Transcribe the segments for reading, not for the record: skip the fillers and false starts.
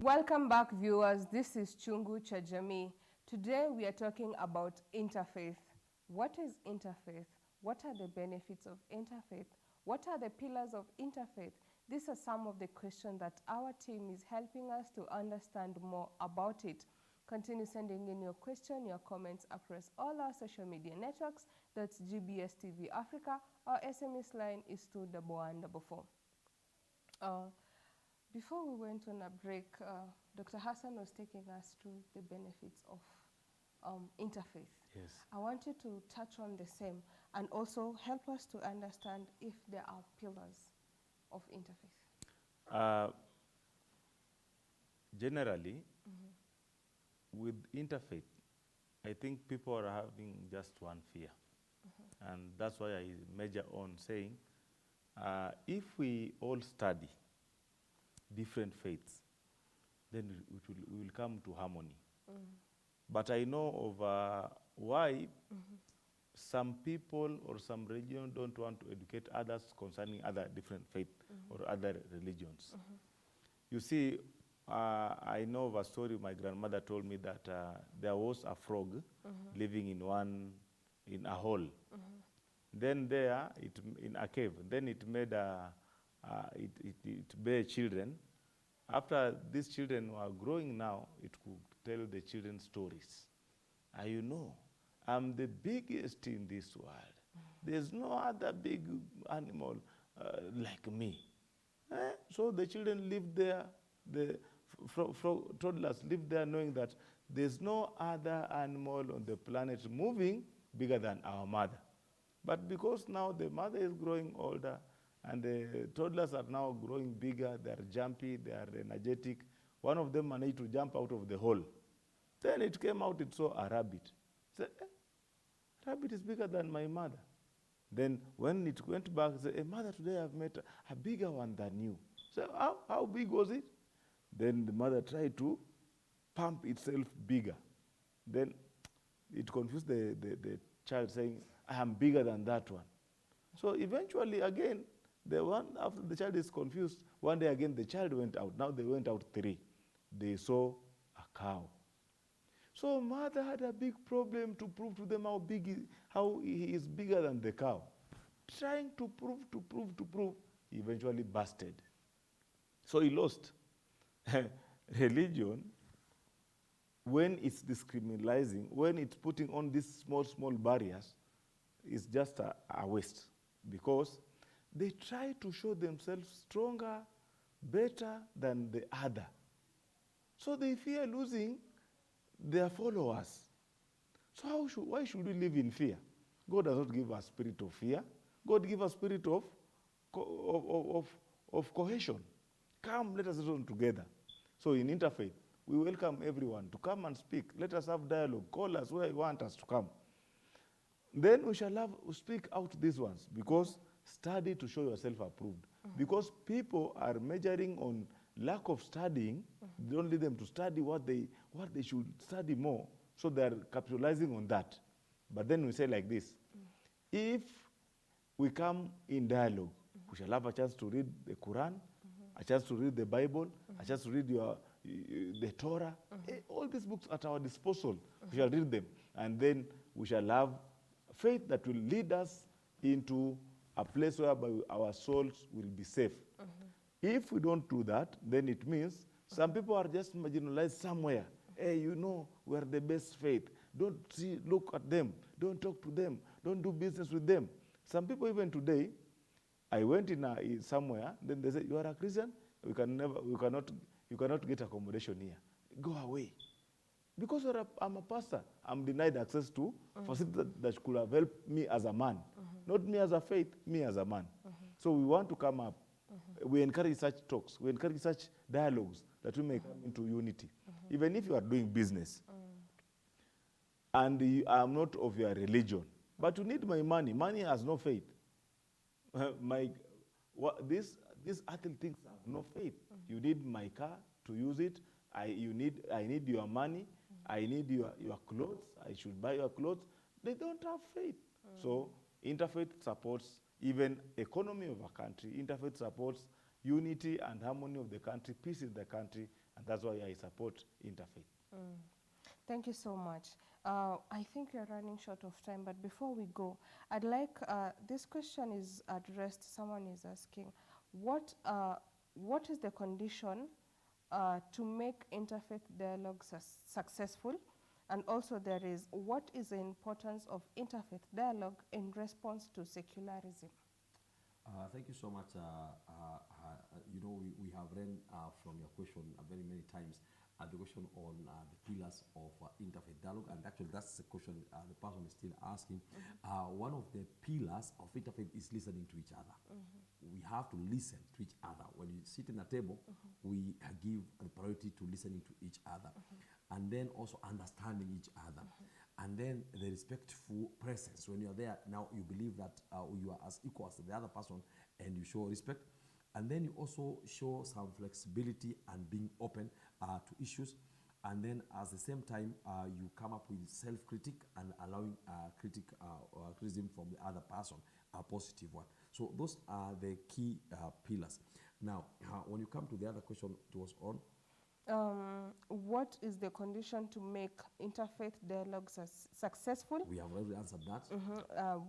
Welcome back, viewers. This is Chungu cha Jamii. Today we are talking about interfaith. What is interfaith? What are the benefits of interfaith? What are the pillars of interfaith? These are some of the questions that our team is helping us to understand more about it. Continue sending in your question, your comments across all our social media networks. That's GBS TV Africa. Our SMS line is 21144. Before we went on a break, Dr. Hassan was taking us through the benefits of interfaith. Yes. I want you to touch on the same and also help us to understand if there are pillars of interfaith. Generally, with interfaith, I think people are having just one fear. And that's why I major on saying, if we all study different faiths, then we will come to harmony. But I know of why some people or some religion don't want to educate others concerning other different faith or other religions. You see, I know of a story my grandmother told me that there was a frog living in a hole. Then there, in a cave, then it made it bare children. After these children were growing now, it could tell the children stories. And you know, I'm the biggest in this world. There's no other big animal like me. So the children lived there, the toddlers lived there knowing that there's no other animal on the planet moving bigger than our mother. But because now the mother is growing older and the toddlers are now growing bigger, they are jumpy, they are energetic, one of them managed to jump out of the hole. Then it came out, it saw a rabbit. Said, rabbit is bigger than my mother. Then when it went back, it said, mother, today I've met a bigger one than you. So how big was it? Then the mother tried to pump itself bigger. Then it confused the child saying, I am bigger than that one. So eventually again, the one after the child is confused, one day again the child went out. Now they went out 3. They saw a cow. So mother had a big problem to prove to them how he is bigger than the cow. Trying to prove, he eventually busted. So he lost. Religion, when it's discriminalizing, when it's putting on these small barriers, is just a waste, because they try to show themselves stronger, better than the other. So they fear losing their followers. So why should we live in fear? God does not give us spirit of fear. God gives us spirit of cohesion. Come, let us reason together. So in Interfaith, we welcome everyone to come and speak. Let us have dialogue. Call us where you want us to come. Then we shall speak out these ones, because study to show yourself approved. Because people are measuring on lack of studying. They don't lead them to study what they should study more, so they are capitalizing on that. But then we say like this, if we come in dialogue, we shall have a chance to read the Quran, a chance to read the Bible, a chance to read the Torah, all these books at our disposal. We shall read them, and then we shall have faith that will lead us into a place whereby our souls will be safe. If we don't do that, then it means some people are just marginalized somewhere. Hey, you know, we are the best faith. Don't look at them. Don't talk to them. Don't do business with them. Some people even today, I went in somewhere, then they say, you are a Christian? You cannot get accommodation here. Go away. Because I'm a pastor, I'm denied access to facilities that could have helped me as a man. Not me as a faith, me as a man. So we want to come up. We encourage such talks. We encourage such dialogues that we may come into unity. Even if you are doing business and I am not of your religion, but you need my money. Money has no faith. These earthly things have no faith. You need my car to use it. I need your money. I need your clothes. I should buy your clothes. They don't have faith. So Interfaith supports even economy of a country. Interfaith supports unity and harmony of the country, peace in the country, And that's why I support Interfaith. Thank you so much. I think we're running short of time, but before we go, I'd like, this question is addressed, someone is asking, what is the condition to make interfaith dialogue successful? And also there is, what is the importance of interfaith dialogue in response to secularism? Thank you so much. You know, we have ran from your question very many times the question on the pillars of interfaith dialogue, and actually that's the question the person is still asking. One of the pillars of interfaith is listening to each other. We have to listen to each other. When you sit in a table, we give the priority to listening to each other, and then also understanding each other. And then the respectful presence. When you're there, now you believe that you are as equal as the other person and you show respect. And then you also show some flexibility and being open to issues. And then at the same time, you come up with self-critic and allowing criticism from the other person, a positive one. So those are the key pillars. Now, when you come to the other question it was on, what is the condition to make interfaith dialogues successful? we have already answered that.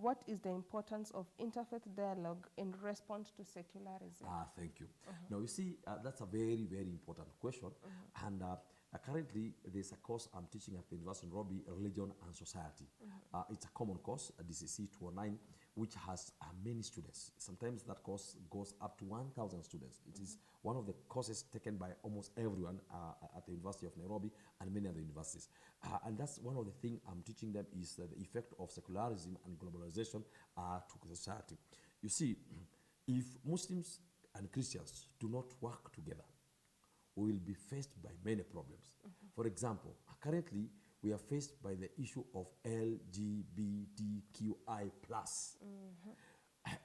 What is the importance of interfaith dialogue in response to secularism? Thank you. Now, you see, that's a very, very important question. And currently, there's a course I'm teaching at the University of Nairobi, Religion and Society. It's a common course, a DCC 209, which has many students. Sometimes that course goes up to 1,000 students. It is one of the courses taken by almost everyone at the University of Nairobi and many other universities. And that's one of the things I'm teaching them is the effect of secularism and globalization to society. You see, if Muslims and Christians do not work together, we will be faced by many problems. For example, currently, we are faced by the issue of LGBTQI+.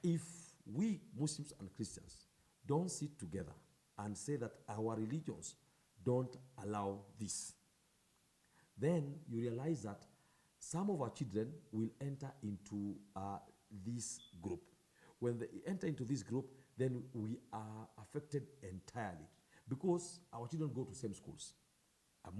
If we Muslims and Christians don't sit together and say that our religions don't allow this, then you realize that some of our children will enter into this group. When they enter into this group, then we are affected entirely because our children go to same schools.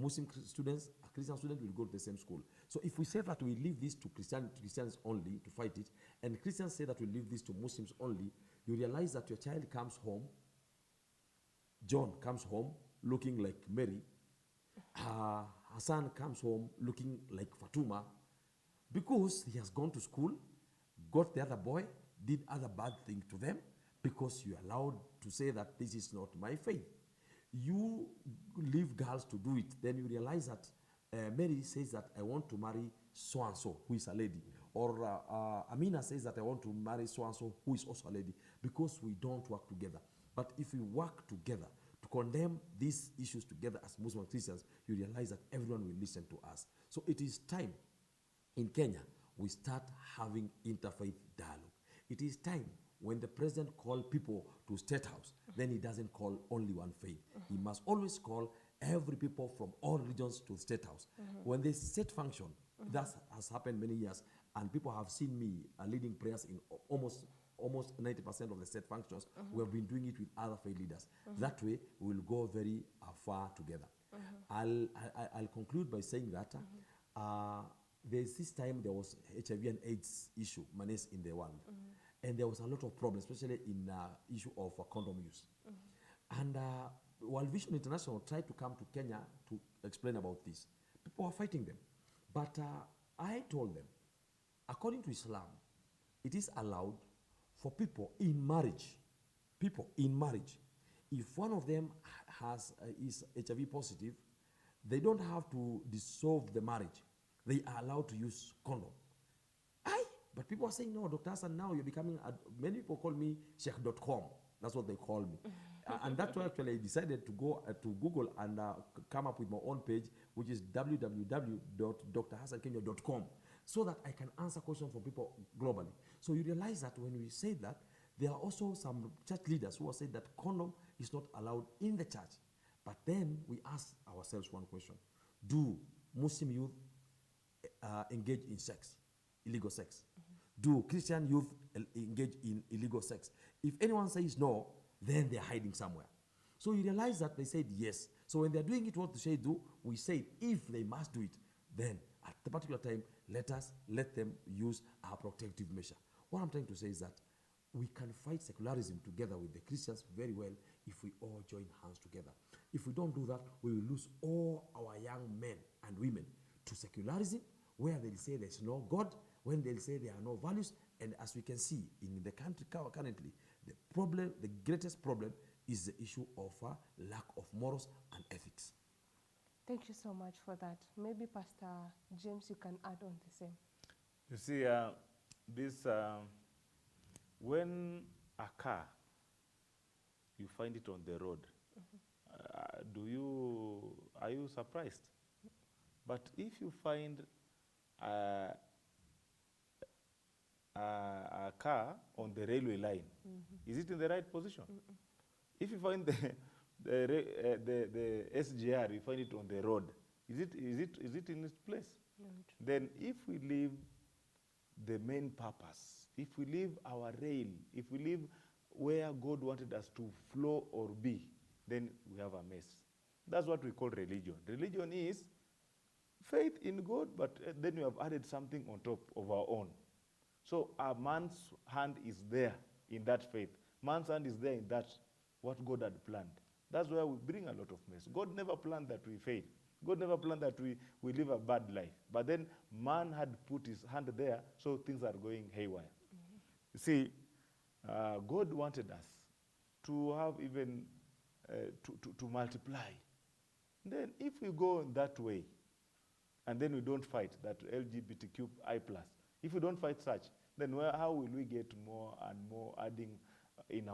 Muslim students, a Christian student will go to the same school. So if we say that we leave this to Christians only to fight it, and Christians say that we leave this to Muslims only, you realize that your child comes home, John comes home looking like Mary, Hassan comes home looking like Fatuma, because he has gone to school, got the other boy, did other bad things to them, because you allowed to say that this is not my faith. You leave girls to do it, then you realize that Mary says that I want to marry so-and-so, who is a lady. Or Amina says that I want to marry so-and-so, who is also a lady, because we don't work together. But if we work together to condemn these issues together as Muslim Christians, you realize that everyone will listen to us. So it is time in Kenya we start having interfaith dialogue. It is time when the president calls people to State House, then he doesn't call only one faith. He must always call every people from all religions to the State House. When the state function, that has happened many years, and people have seen me leading prayers in almost 90% of the state functions. We have been doing it with other faith leaders. That way, we will go very far together. I'll conclude by saying that there's this time there was HIV and AIDS issue menaced in the world. And there was a lot of problems, especially in issue of condom use. And World Vision International tried to come to Kenya to explain about this. People were fighting them. But I told them, according to Islam, it is allowed for people in marriage, if one of them is HIV positive, they don't have to dissolve the marriage. They are allowed to use condom. But people are saying, no, Dr. Hassan, now you're becoming, many people call me Sheikh.com. That's what they call me. And that's why actually I decided to go to Google and come up with my own page, which is www.drhassankenya.com, so that I can answer questions from people globally. So you realize that when we say that, there are also some church leaders who are saying that condom is not allowed in the church. But then we ask ourselves one question. Do Muslim youth engage in sex, illegal sex? Do Christian youth engage in illegal sex? If anyone says no, then they're hiding somewhere. So you realize that they said yes. So So when they're doing it, what they say do, we say if they must do it, then at the particular time, let them use our protective measure. What I'm trying to say is that we can fight secularism together with the Christians very well if we all join hands together. If we don't do that, we will lose all our young men and women to secularism, where they'll say there's no God, when they'll say there are no values. And as we can see in the country currently, the greatest problem is the issue of lack of morals and ethics. Thank you so much for that. Maybe Pastor James, you can add on the same. You see, when a car, you find it on the road, are you surprised? But if you find a car on the railway line, is it in the right position? If you find the SGR, you find it on the road, is it in its place? Then if we leave the main purpose, if we leave our rail, if we leave where God wanted us to flow or be, then we have a mess. That's what we call religion. Religion is faith in God, but then we have added something on top of our own. So our man's hand is there in that faith. Man's hand is there in that, what God had planned. That's where we bring a lot of mess. God never planned that we fail. God never planned that we live a bad life. But then man had put his hand there, so things are going haywire. You see, God wanted us to have even, to multiply. Then if we go that way, and then we don't fight that LGBTQI+, if we don't fight such, then how will we get more and more adding in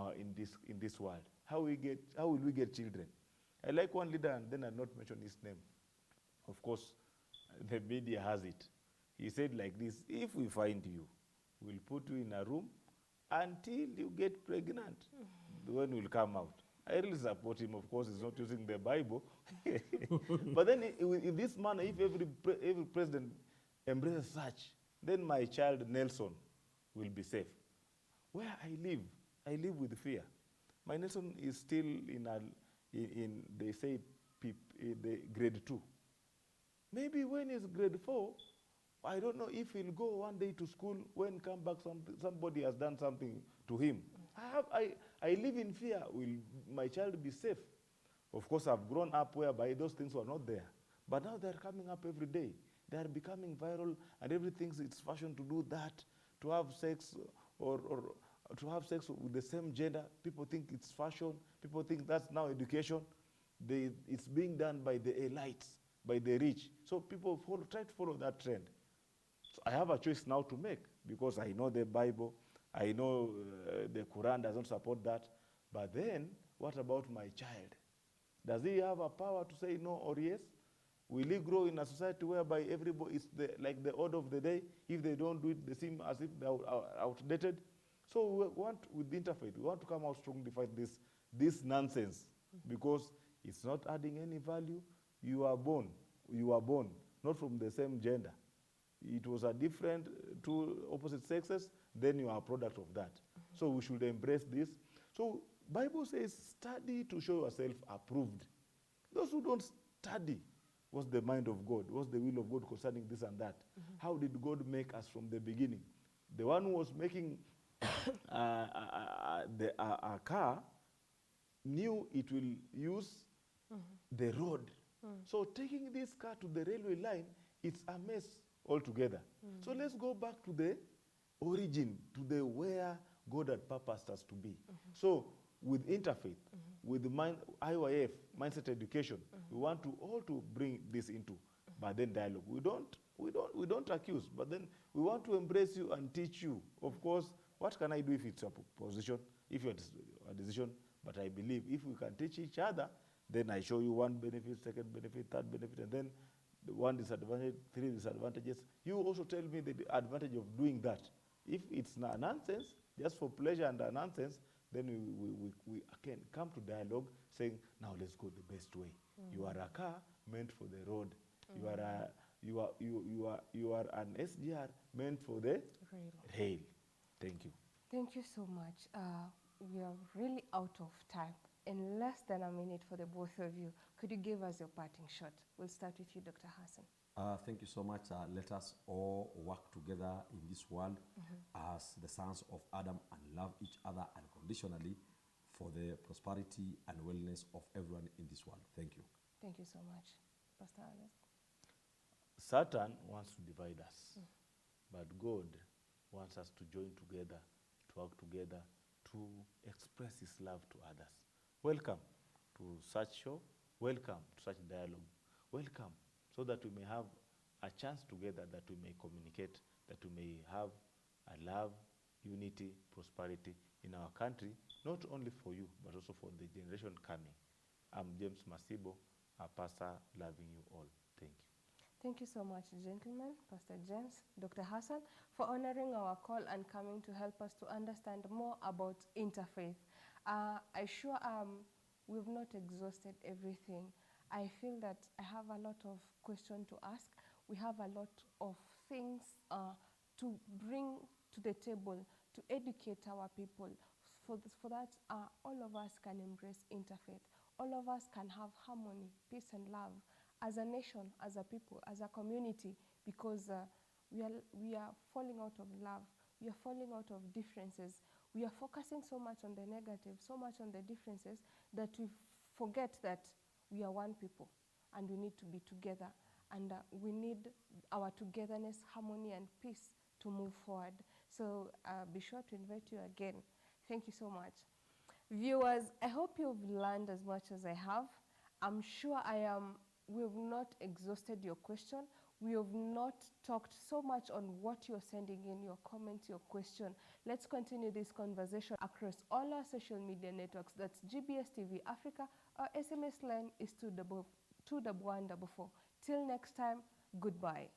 this world? How will we get children? I like one leader, and then I'll not mention his name. Of course, the media has it. He said like this: if we find you, we'll put you in a room until you get pregnant. When we'll come out. I really support him. Of course, he's not using the Bible. But then in this manner, if every president embraces such, then my child Nelson will be safe. Where I live with fear. My Nelson is still in they say the grade 2. Maybe when he's grade 4, I don't know if he'll go one day to school. When come back, somebody has done something to him. I live in fear. Will my child be safe? Of course, I've grown up whereby those things were not there. But now they're coming up every day. They are becoming viral, and everything, it's fashion to do that, to have sex or to have sex with the same gender. People think it's fashion. People think that's now education. It's being done by the elites, by the rich. So people try to follow that trend. So I have a choice now to make, because I know the Bible. I know the Quran doesn't support that. But then, what about my child? Does he have a power to say no or yes? Will he grow in a society whereby everybody is like the order of the day? If they don't do it, they seem as if they're outdated. So we want, with Interfaith, we want to come out strongly to fight this nonsense, because it's not adding any value. You are born, not from the same gender. It was a different two opposite sexes, then you are a product of that. So we should embrace this. So Bible says, study to show yourself approved. Those who don't study, what's the mind of God? What's the will of God concerning this and that? How did God make us from the beginning? The one who was making a car knew it will use the road. So taking this car to the railway line, it's a mess altogether. So let's go back to the origin, to the where God had purposed us to be. So with Interfaith, with the IYF, mindset education, we want to all to bring this into, but then dialogue. We don't accuse, but then we want to embrace you and teach you. Of course, what can I do if it's a position, if it's a decision? But I believe if we can teach each other, then I show you one benefit, second benefit, third benefit, and then one disadvantage, 3 disadvantages. You also tell me the advantage of doing that. If it's nonsense, just for pleasure and nonsense, then we can come to dialogue saying, now let's go the best way. You are a car meant for the road. You are an SGR meant for the rail. Thank you. Thank you so much. We are really out of time. in less than a minute for the both of you, could you give us your parting shot? We'll start with you, Dr. Hassan. Thank you so much. Let us all work together in this world as the sons of Adam and love each other unconditionally for the prosperity and wellness of everyone in this world. Thank you. Thank you so much. Pastor Alex. Satan wants to divide us, but God wants us to join together, to work together, to express his love to others. Welcome to such show. Welcome to such dialogue. Welcome so that we may have a chance together, that we may communicate, that we may have a love, unity, prosperity in our country, not only for you, but also for the generation coming. I'm James Masibo, a pastor loving you all. Thank you. Thank you so much, gentlemen, Pastor James, Dr. Hassan, for honoring our call and coming to help us to understand more about interfaith. I sure we've not exhausted everything. I feel that I have a lot of questions to ask. We have a lot of things to bring to the table to educate our people. For that, all of us can embrace interfaith. All of us can have harmony, peace, and love as a nation, as a people, as a community, because we are falling out of love. We are falling out of differences. We are focusing so much on the negative, so much on the differences, that we forget that we are one people and we need to be together. And we need our togetherness, harmony, and peace to move forward. So be sure to invite you again. Thank you so much. Viewers, I hope you've learned as much as I have. I'm sure we have not exhausted your question. We have not talked so much on what you're sending in, your comments, your question. Let's continue this conversation across all our social media networks. That's GBS TV Africa. Our SMS line is 21144. Till next time, goodbye.